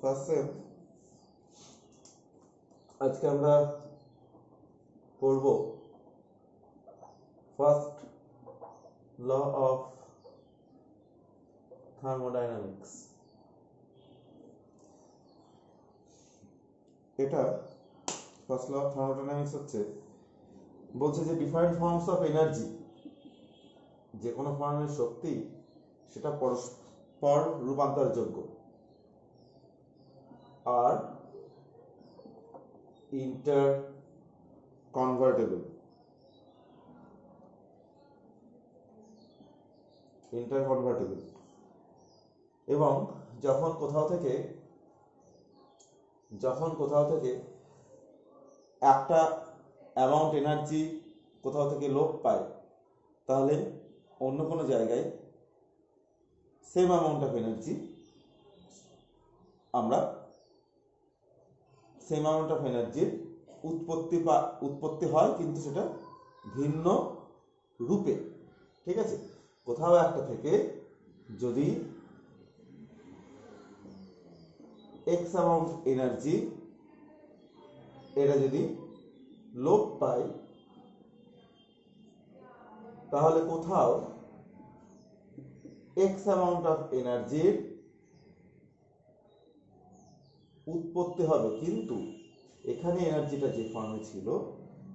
First same আজকে আমরা পড়ব ফার্স্ট ল অফ থার্মোডাইনামিক্স। এটা ফার্স্ট ল অফ থার্মোডাইনামিক্স হচ্ছে বলছে যে ডিফারেন্ট ফর্মস অফ এনার্জি, যে কোনো ফর্মের শক্তি সেটা পরস্পর রূপান্তরযোগ্য আর ইন্টার কনভার্টেবল। এবং যখন কোথাও থেকে একটা অ্যামাউন্ট এনার্জি কোথাও থেকে লোপ পায়, তাহলে অন্য কোনো জায়গায় সেম অ্যামাউন্ট অফ এনার্জি উৎপত্তি হয়, কিন্তু সেটা ভিন্ন রূপে। ঠিক আছে, কোথাও একটা থেকে যদি এক্স অ্যামাউন্ট এনার্জি এটা যদি লোপ পায়, তাহলে কোথাও এক্স অ্যামাউন্ট অফ এনার্জির উৎপত্তি হবে, কিন্তু এখানে এনার্জিটা যে ফর্মে ছিল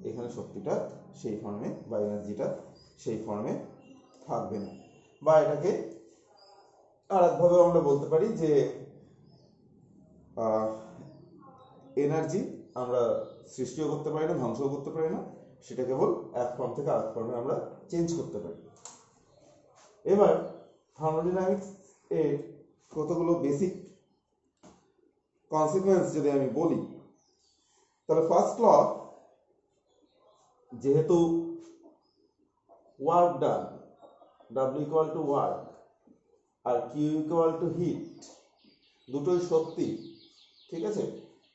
এখানে শক্তিটা সেই ফর্মে বা এনার্জিটা সেই ফর্মে থাকবে না। বা এটাকে আরেকভাবে আমরা বলতে পারি যে এনার্জি আমরা সৃষ্টিও করতে পারি না, ধ্বংসও করতে পারি না, সেটা কেবল এক ফর্ম থেকে আরেক ফর্মে আমরা চেঞ্জ করতে পারি। এবার থার্মোডাইনামিক্স এর কতগুলো বেসিক কনসিকুয়েন্স যদি আমি বলি, তাহলে ফার্স্ট ল, যেহেতু work done, W equal to work আর Q ইকুয়াল টু হিট, দুটোই শক্তি। ঠিক আছে,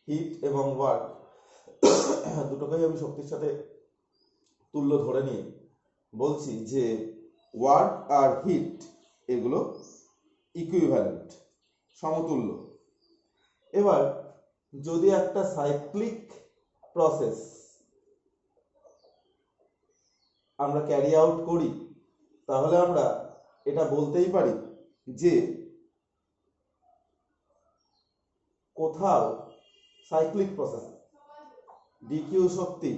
হিট এবং ওয়ার্ক দুটোকেই আমি শক্তির সাথে তুল্য ধরে নিয়ে বলছি যে ওয়ার্ক আর হিট এগুলো ইকুইভ্যালেন্ট, সমতুল্য। এবার যদি একটা সাইক্লিক প্রসেস আমরা ক্যারি আউট করি, তাহলে আমরা এটা বলতেই পারি যে কোথাও সাইক্লিক প্রসেস ডিকিউ শক্তি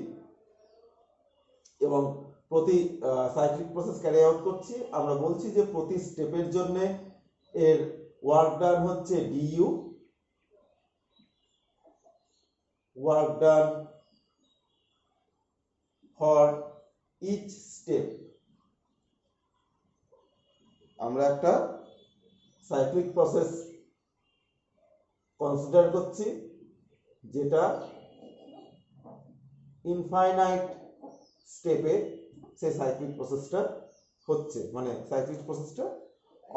এবং প্রতি সাইক্লিক প্রসেস ক্যারি আউট করছি, আমরা বলছি যে প্রতি স্টেপের জন্য এর ওয়ার্ক ডান হচ্ছে D U, work done for each step. আমরা একটা সাইক্লিক প্রসেস কনসিডার করছি যেটা ইনফাইনাইট স্টেপে সেই সাইক্লিক প্রসেসটা হচ্ছে, মানে সাইক্লিক প্রসেসটা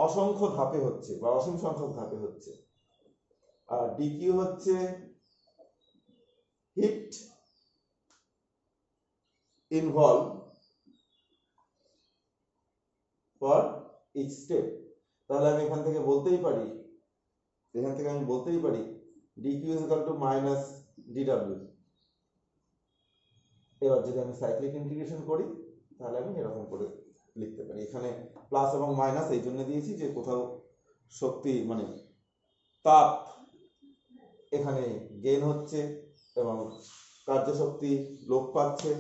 অসংখ্য ধাপে হচ্ছে বা অসীম সংখ্যক ধাপে হচ্ছে। আর ডিকিউ হচ্ছে heat involve for each step. তাহলে আমি এখান থেকে বলতেই পারি D Q is equal to minus D W. এবার যদি আমি সাইক্লিক ইন্টিগ্রেশন করি, তাহলে আমি এরকম করে লিখতে পারি। এখানে প্লাস এবং মাইনাস এই জন্য দিয়েছি যে কোথাও শক্তি মানে তাপ এখানে গেইন হচ্ছে এবং কার্যশক্তি লোপ পাচ্ছে,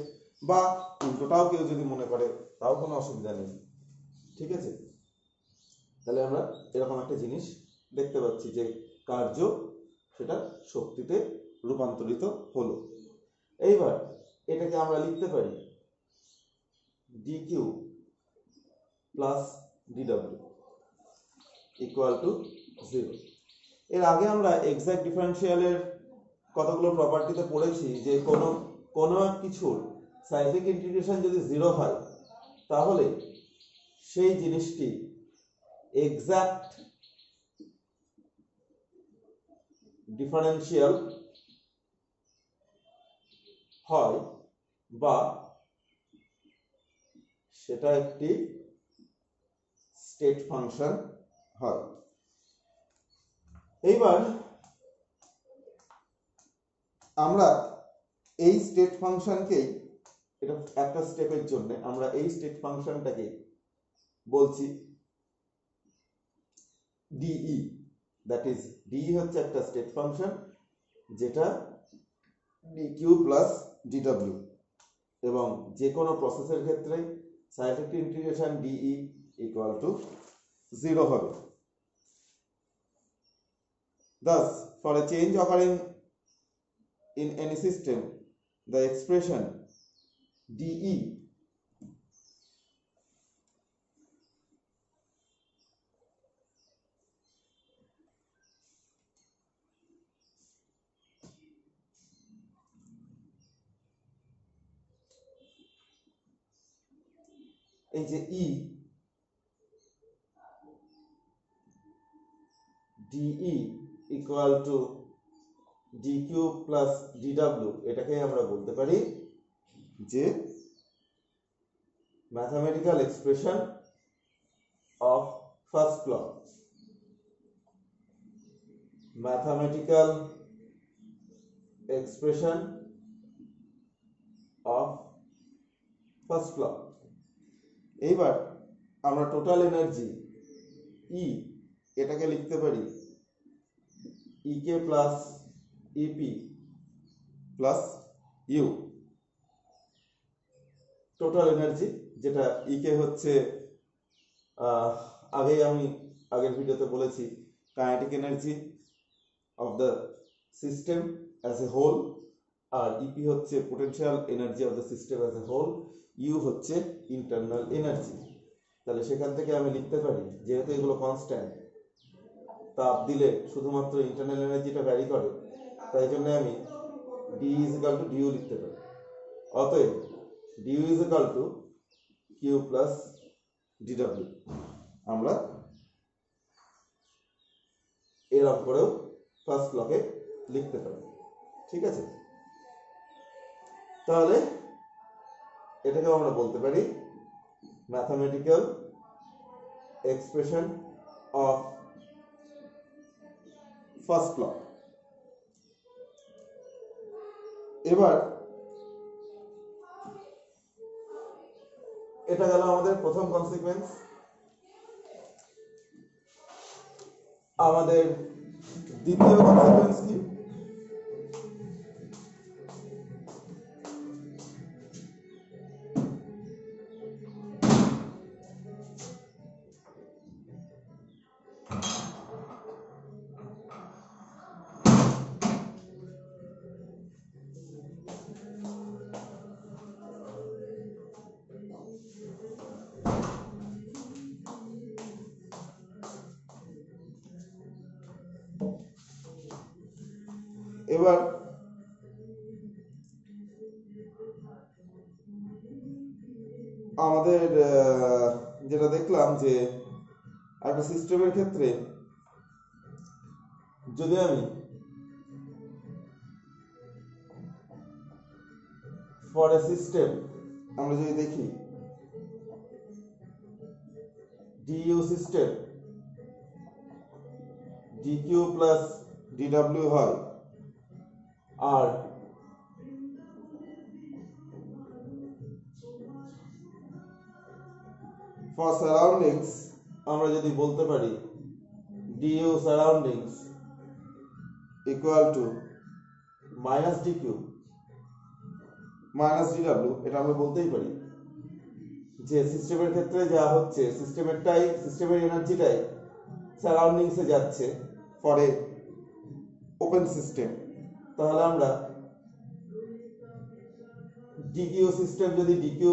বা উল্টোটাও কেউ যদি মনে করে তাও কোনো অসুবিধা নেই। ঠিক আছে, তাহলে আমরা এরকম একটা জিনিস দেখতে পাচ্ছি যে কার্য সেটা শক্তিতে রূপান্তরিত হলো। এইবার এটাকে আমরা লিখতে পারি DQ plus DW equal to 0। এর আগে আমরা এক্সাক্ট ডিফারেন্সিয়ালের কতগুলো প্রপার্টিতে পড়েছি যে কোনো এক কিছুর সাইক্লিক ইন্টিগ্রেশন যদি 0 হয়, তাহলে সেই জিনিসটি এক্সাক্ট ডিফারেন্সিয়াল হয় বা সেটা একটি স্টেট ফাংশন হয়। এইবার আমরা এই স্টেট ফাংশনকেই, এটা একটা স্টেপের জন্য আমরা এই স্টেট ফাংশনটাকে বলছি ডিই, দ্যাট ইজ ডিই হচ্ছে একটা স্টেট ফাংশন যেটা ডিকিউ প্লাস ডিডব্লিউ, এবং যে কোনো প্রসেসের ক্ষেত্রে cyclic integration D E equal to 0 হবে। Thus, for a change occurring in any system, the expression dE এই যে E dE equal to dQ plus dW, এটাকে আমরা বলতে পারি যে mathematical expression of first law. Mathematical expression of first law. এইবার আমরা টোটাল এনার্জি ই এটাকে লিখতে পারি E K plus E P plus U. Total energy যেটা ইকে হচ্ছে আগেই আমি আগের ভিডিওতে বলেছি kinetic energy of the system as a whole, আর ইপি হচ্ছে potential energy of the system as a whole, U হচ্ছে ইন্টারনাল এনার্জি। তাহলে সেখান থেকে আমি লিখতে পারি, যেহেতু এগুলো কনস্ট্যান্ট, তাপ দিলে শুধুমাত্র ইন্টারনাল এনার্জিটা ভ্যারি করে, তাই জন্য আমি D is equal to D U লিখতে পারি। অতএব D U is equal to Q plus D W আমরা এরকম করেও ফার্স্ট লকে লিখতে পারি। ঠিক আছে, তাহলে এটাকে আমরা বলতে পারি mathematical expression of first law. এবার এটা গেল আমাদের প্রথম কনসিকুয়েন্স। আমাদের দ্বিতীয় কনসিকুয়েন্স কি? এবার আমাদের যেটা দেখলাম যে একটা সিস্টেমের ক্ষেত্রে যদি আমি ফর এ সিস্টেম আমরা যদি দেখি DU system DQ plus DW হয়, আর ফর সারাউন্ডিংস আমরা যদি বলতে পারি DU surroundings equal to minus DQ minus DW, এটা আমরা বলতেই পারি যে সিস্টেমের ক্ষেত্রে যা হচ্ছে সিস্টেমের এনার্জিটাই সারাউন্ডিংসে যাচ্ছে ফর এ ওপেন সিস্টেম। তাহলে আমরা ডিকিউ সিস্টেম যদি ডিকিউ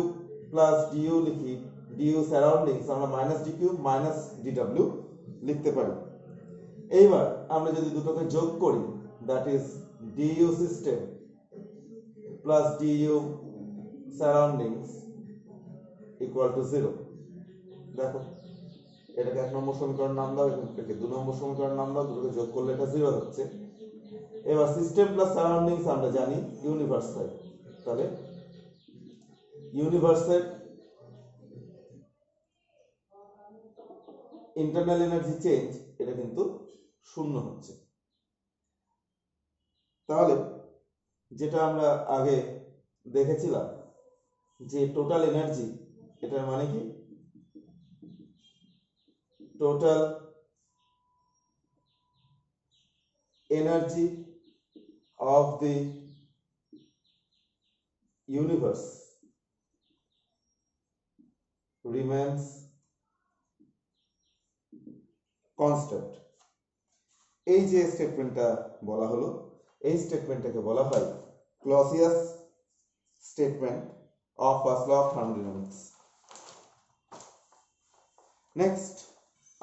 প্লাস ডিইউ লিখি, ডিইউ সারাউন্ডিংস আমরা মাইনাস ডিকিউ মাইনাস ডিডব্লিউ লিখতে পারি। এইবার আমরা যদি দুটোকে যোগ করি, that is DU system plus DU surroundings equal to 0। দেখো এটাকে 1 নম্বর সমীকরণ নাম দাও, এটাকে 2 নম্বর সমীকরণ নাম দাও, দুটোকে যোগ করলে এটা 0 হচ্ছে। এবার সিস্টেম প্লাস সারাউন্ডিংস আমরা জানি ইউনিভার্সাল, তাহলে ইউনিভার্সের ইন্টারনাল এনার্জি চেঞ্জ এটা কিন্তু 0 হচ্ছে। তাহলে যেটা আমরা আগে দেখেছিলাম যে টোটাল এনার্জি, এটার মানে কি total energy of the universe remains constant. এই যে স্টেটমেন্টটা বলা হলো, এই স্টেটমেন্টটাকে বলা হয় Clausius statement of first law of thermodynamics. Next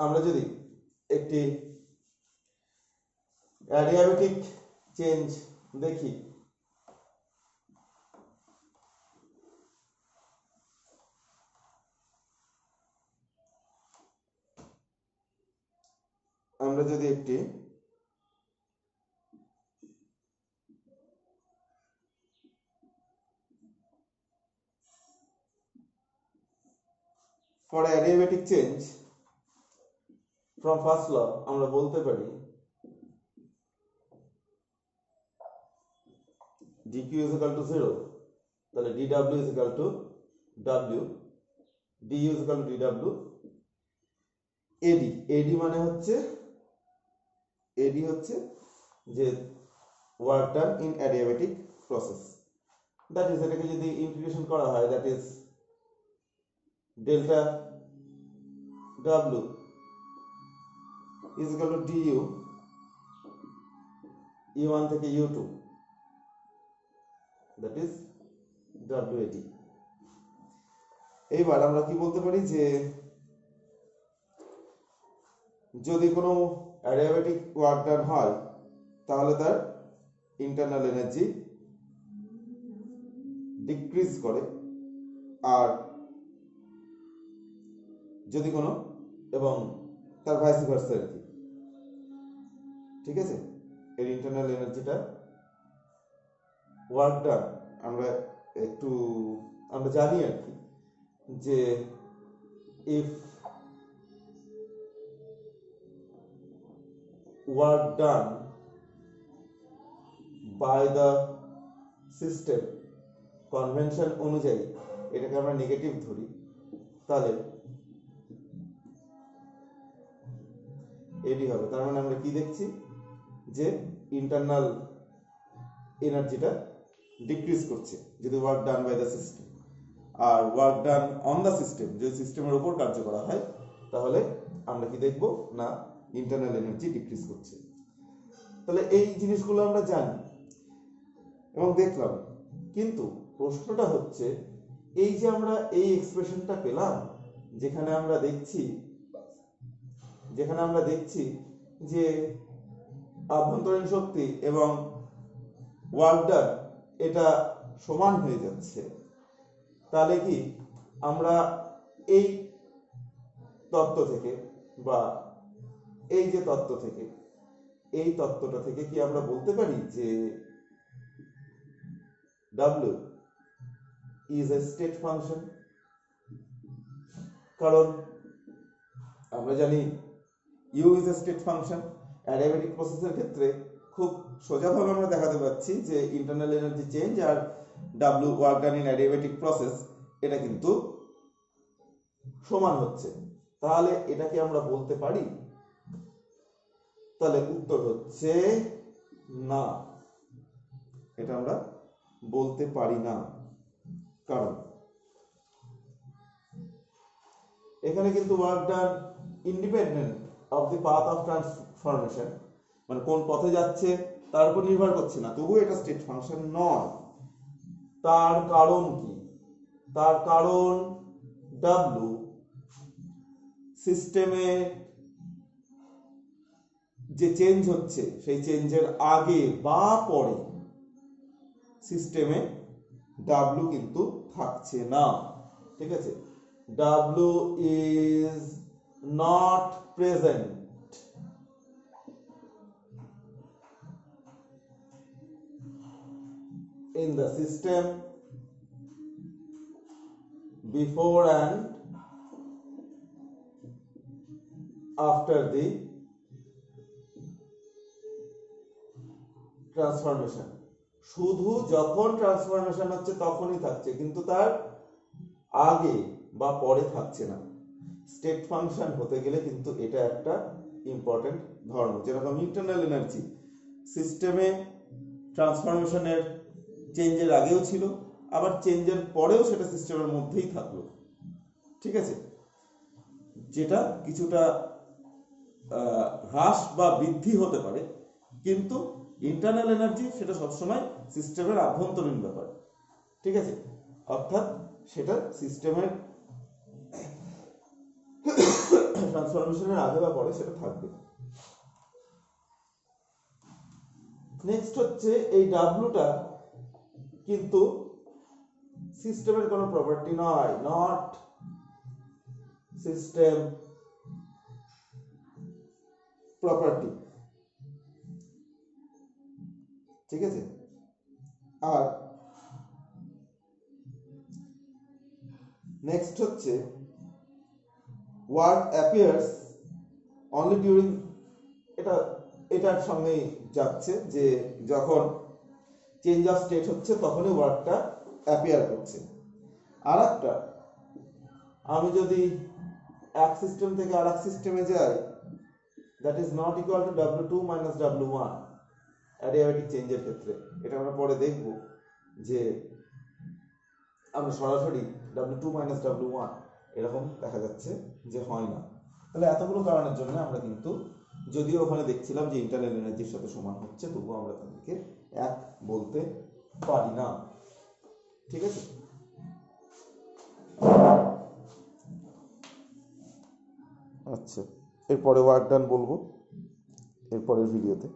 আমরা যদি একটি অ্যাডিয়াবেটিক চেঞ্জ দেখি, আমরা যদি একটি for adiabatic change from first law আমরা বলতে পারি dq is equal to 0, তাহলে dw is equal to w, du is equal to dw, ad মানে হচ্ছে যে work done in adiabatic process, that is, এটাকে যদি ইন্টিগ্রেশন করা হয় that is delta w is equal to du e1 থেকে u2, that is WAT। এইবার আমরা কি বলতে পারি যে যদি কোনো অ্যাডিয়াবেটিক ওয়ার্ক ডান হয় তাহলে তার ইন্টারনাল এনার্জি ডিক্রিজ করে, আর যদি কোনো, এবং তার ভাইস ভার্সা আর কি, ঠিক আছে, এর ইন্টারনাল এনার্জিটা ওয়ার্ক ডান আমরা জানি আর কি যে if work done by the system convention অনুযায়ী এটাকে আমরা নেগেটিভ ধরি, তাহলে এডি হবে। তার মানে আমরা কি দেখছি যে ইন্টারনাল এনার্জিটা ডিক্রিজ করছে যদি work done by the system, আর work done on the system যদি সিস্টেমের উপর কার্য করা হয় তাহলে আমরা কি দেখব না ইন্টারনাল এনার্জি ডিক্রিজ করছে। তাহলে এই জিনিসগুলো আমরা জানি এবং দেখলাম, কিন্তু প্রশ্নটা হচ্ছে এই যে আমরা এই এক্সপ্রেশনটা পেলাম যেখানে আমরা দেখছি যে আভ্যন্তরীণ শক্তি এবং ওয়ার্ক ডান এটা সমান হয়ে যাচ্ছে, তাহলে কি আমরা এই তত্ত্ব থেকে বা এই যে তত্ত্ব থেকে এই তত্ত্বটা থেকে কি আমরা বলতে পারি যে W is a state function? কারণ আমরা জানি U is a state function। Adiabatic প্রসেসের ক্ষেত্রে খুব সোজাভাবে আমরা দেখাতে পাচ্ছি যে ইন্টারনাল এনার্জি চেঞ্জ আর W work done in adiabatic process এটা কিন্তু সমান হচ্ছে, তাহলে এটা কি আমরা বলতে পারি? তাহলে উত্তর হচ্ছে না, এটা আমরা বলতে পারি না। কারণ এখানে কিন্তু work done independent of the path of transformation, মানে কোন পথে যাচ্ছে তার উপর নির্ভর করছে না, তবুও এটা স্টেট ফাংশন নয়। তার কারণ কি? তার কারণ W সিস্টেমে যে চেঞ্জ হচ্ছে সেই চেঞ্জের আগে বা পরে সিস্টেমে W কিন্তু থাকছে না, ঠিক আছে, W is not present in the system before and after the transformation। শুধু যখন ট্রান্সফরমেশন হচ্ছে তখনই থাকছে, কিন্তু তার আগে বা পরে থাকছে না। স্টেট ফাংশন হতে গেলে কিন্তু এটা একটা ইম্পর্টেন্ট ধর্ম। যেরকম ইন্টারনাল এনার্জি সিস্টেমে ট্রান্সফরমেশনের চেঞ্জের আগেও ছিল, আবার চেঞ্জের পরেও সেটা সিস্টেমের মধ্যেই থাকলো, ঠিক আছে, যেটা কিছুটা হ্রাস বা বৃদ্ধি হতে পারে, কিন্তু ইন্টারনাল এনার্জি সেটা সবসময় সিস্টেমের আভ্যন্তরীণ ব্যাপার, ঠিক আছে, অর্থাৎ সেটা সিস্টেমের ট্রান্সফরমেশনের আগে বা পরে সেটা থাকবে। নেক্সট হচ্ছে এই ডাব্লুটা কিন্তু সিস্টেমের কোনো প্রপার্টি নয়, নট সিস্টেম প্রপার্টি, ঠিক আছে। আর নেক্সট হচ্ছে ওয়ার্ক অ্যাপিয়ার্স অনলি ডিউরিং, এটার সঙ্গে যাচ্ছে যে যখন চেঞ্জ অফ স্টেট হচ্ছে তখনই ওয়ার্কটা অ্যাপিয়ার করছে। আর একটা, আমি যদি এক সিস্টেম থেকে আর এক সিস্টেমে যাই, that is not equal to W2 minus W1 adiabatic চেঞ্জের ক্ষেত্রে। এটা আমরা পরে দেখব যে আমরা সরাসরি W2 মাইনাস W1 এরকম দেখা যাচ্ছে যে হয় না। তাহলে এতগুলো কারণের জন্য আমরা কিন্তু, যদিও ওখানে দেখছিলাম যে ইন্টারনাল এনার্জির সাথে সমান হচ্ছে, তবুও আমরা তাদেরকে এক বলতে পারি না, ঠিক আছে। আচ্ছা, এরপরে ওয়ার্ক ডান বলবো এরপরের ভিডিওতে।